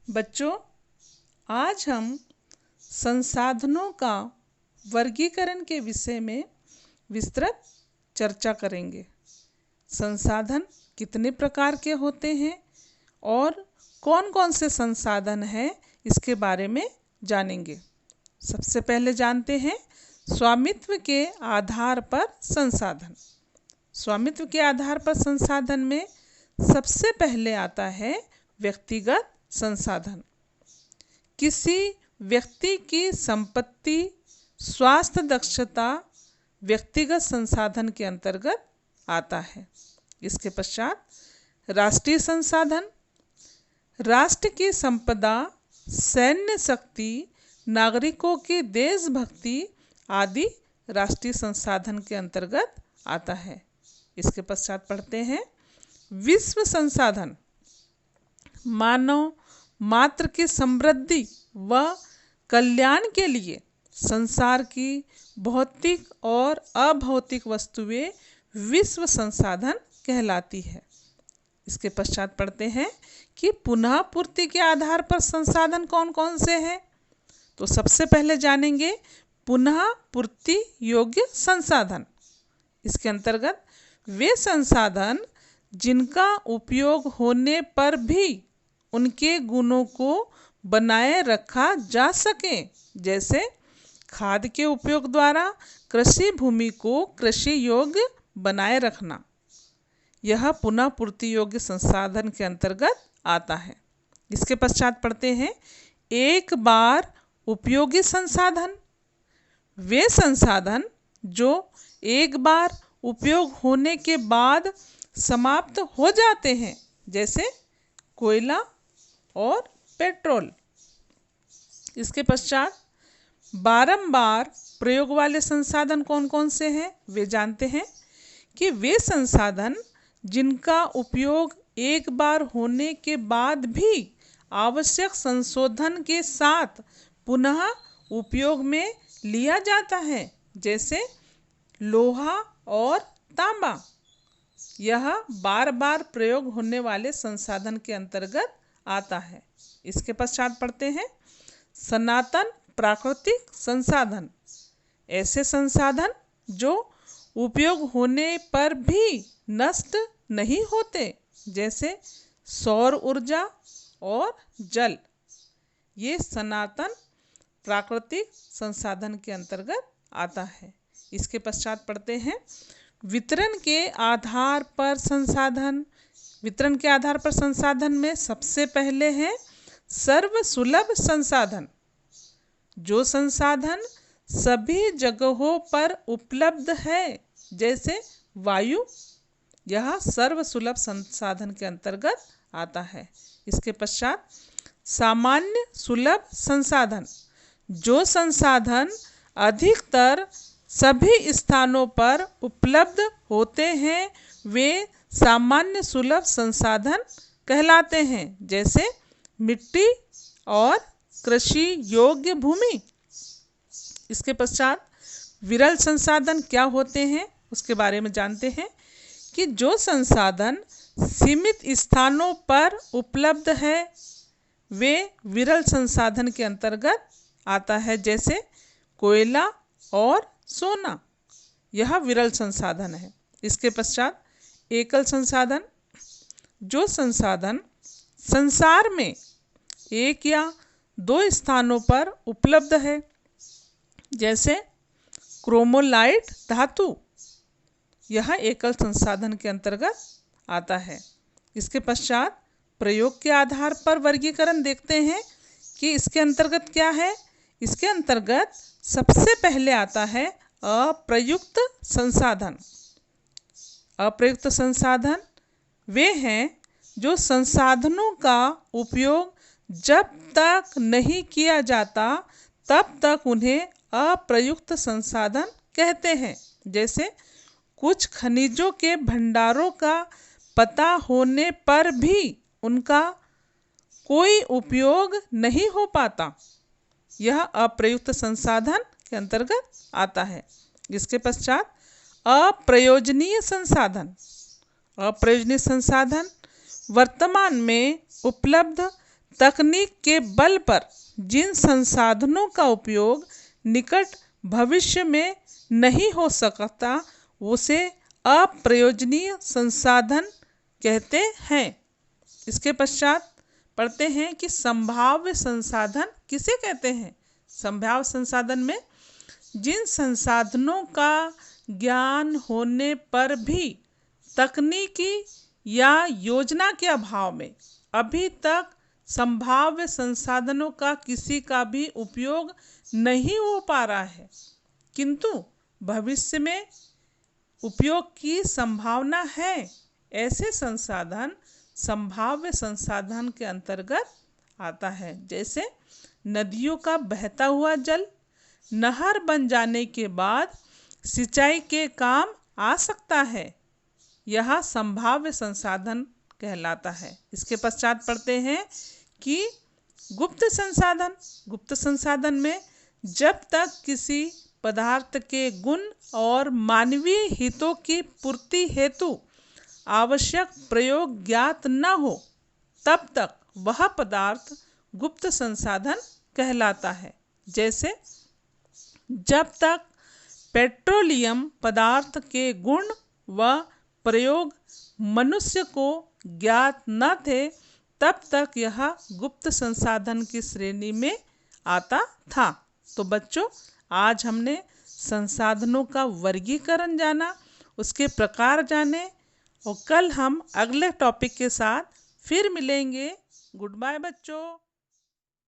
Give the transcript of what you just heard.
बच्चों, आज हम संसाधनों का वर्गीकरण के विषय में विस्तृत चर्चा करेंगे। संसाधन कितने प्रकार के होते हैं और कौन कौन से संसाधन हैं, इसके बारे में जानेंगे। सबसे पहले जानते हैं स्वामित्व के आधार पर संसाधन। स्वामित्व के आधार पर संसाधन में सबसे पहले आता है व्यक्तिगत संसाधन। किसी व्यक्ति की संपत्ति, स्वास्थ्य, दक्षता व्यक्तिगत संसाधन के अंतर्गत आता है। इसके पश्चात राष्ट्रीय संसाधन। राष्ट्र की संपदा, सैन्य शक्ति, नागरिकों की देशभक्ति आदि राष्ट्रीय संसाधन के अंतर्गत आता है। इसके पश्चात पढ़ते हैं विश्व संसाधन। मानव मात्र की समृद्धि व कल्याण के लिए संसार की भौतिक और अभौतिक वस्तुएं विश्व संसाधन कहलाती है। इसके पश्चात पढ़ते हैं कि पुनः पूर्ति के आधार पर संसाधन कौन कौन से हैं। तो सबसे पहले जानेंगे पुनः पूर्ति योग्य संसाधन। इसके अंतर्गत वे संसाधन जिनका उपयोग होने पर भी उनके गुणों को बनाए रखा जा सके, जैसे खाद के उपयोग द्वारा कृषि भूमि को कृषि योग्य बनाए रखना। यह पुनः पूर्ति योग्य संसाधन के अंतर्गत आता है। इसके पश्चात पढ़ते हैं एक बार उपयोगी संसाधन। वे संसाधन जो एक बार उपयोग होने के बाद समाप्त हो जाते हैं, जैसे कोयला और पेट्रोल। इसके पश्चात बारंबार प्रयोग वाले संसाधन कौन कौन से हैं, वे जानते हैं कि वे संसाधन जिनका उपयोग एक बार होने के बाद भी आवश्यक संशोधन के साथ पुनः उपयोग में लिया जाता है, जैसे लोहा और तांबा। यह बार बार प्रयोग होने वाले संसाधन के अंतर्गत आता है। इसके पश्चात पढ़ते हैं सनातन प्राकृतिक संसाधन। ऐसे संसाधन जो उपयोग होने पर भी नष्ट नहीं होते, जैसे सौर ऊर्जा और जल। ये सनातन प्राकृतिक संसाधन के अंतर्गत आता है। इसके पश्चात पढ़ते हैं वितरण के आधार पर संसाधन। वितरण के आधार पर संसाधन में सबसे पहले है सर्वसुलभ संसाधन। जो संसाधन सभी जगहों पर उपलब्ध है, जैसे वायु, यह सर्वसुलभ संसाधन के अंतर्गत आता है। इसके पश्चात सामान्य सुलभ संसाधन। जो संसाधन अधिकतर सभी स्थानों पर उपलब्ध होते हैं, वे सामान्य सुलभ संसाधन कहलाते हैं, जैसे मिट्टी और कृषि योग्य भूमि। इसके पश्चात विरल संसाधन क्या होते हैं, उसके बारे में जानते हैं कि जो संसाधन सीमित स्थानों पर उपलब्ध है, वे विरल संसाधन के अंतर्गत आता है, जैसे कोयला और सोना। यह विरल संसाधन है। इसके पश्चात एकल संसाधन। जो संसाधन संसार में एक या दो स्थानों पर उपलब्ध है, जैसे क्रोमोलाइट धातु, यह एकल संसाधन के अंतर्गत आता है। इसके पश्चात प्रयोग के आधार पर वर्गीकरण देखते हैं कि इसके अंतर्गत क्या है। इसके अंतर्गत सबसे पहले आता है अप्रयुक्त संसाधन। अप्रयुक्त संसाधन वे हैं जो संसाधनों का उपयोग जब तक नहीं किया जाता तब तक उन्हें अप्रयुक्त संसाधन कहते हैं, जैसे कुछ खनिजों के भंडारों का पता होने पर भी उनका कोई उपयोग नहीं हो पाता। यह अप्रयुक्त संसाधन के अंतर्गत आता है। इसके पश्चात अप्रयोजनीय संसाधन। अप्रयोजनीय संसाधन वर्तमान में उपलब्ध तकनीक के बल पर जिन संसाधनों का उपयोग निकट भविष्य में नहीं हो सकता उसे अप्रयोजनीय संसाधन कहते हैं। इसके पश्चात पढ़ते हैं कि संभाव्य संसाधन किसे कहते हैं। संभाव्य संसाधन में जिन संसाधनों का ज्ञान होने पर भी तकनीकी या योजना के अभाव में अभी तक संभाव्य संसाधनों का किसी का भी उपयोग नहीं हो पा रहा है, किंतु भविष्य में उपयोग की संभावना है। ऐसे संसाधन संभाव्य संसाधन के अंतर्गत आता है। जैसे नदियों का बहता हुआ जल नहर बन जाने के बाद सिंचाई के काम आ सकता है, यह संभाव्य संसाधन कहलाता है। इसके पश्चात पढ़ते हैं कि गुप्त संसाधन। गुप्त संसाधन में जब तक किसी पदार्थ के गुण और मानवीय हितों की पूर्ति हेतु आवश्यक प्रयोग ज्ञात न हो तब तक वह पदार्थ गुप्त संसाधन कहलाता है। जैसे जब तक पेट्रोलियम पदार्थ के गुण व प्रयोग मनुष्य को ज्ञात न थे तब तक यह गुप्त संसाधन की श्रेणी में आता था। तो बच्चों, आज हमने संसाधनों का वर्गीकरण जाना, उसके प्रकार जाने, और कल हम अगले टॉपिक के साथ फिर मिलेंगे। गुड बाय बच्चों।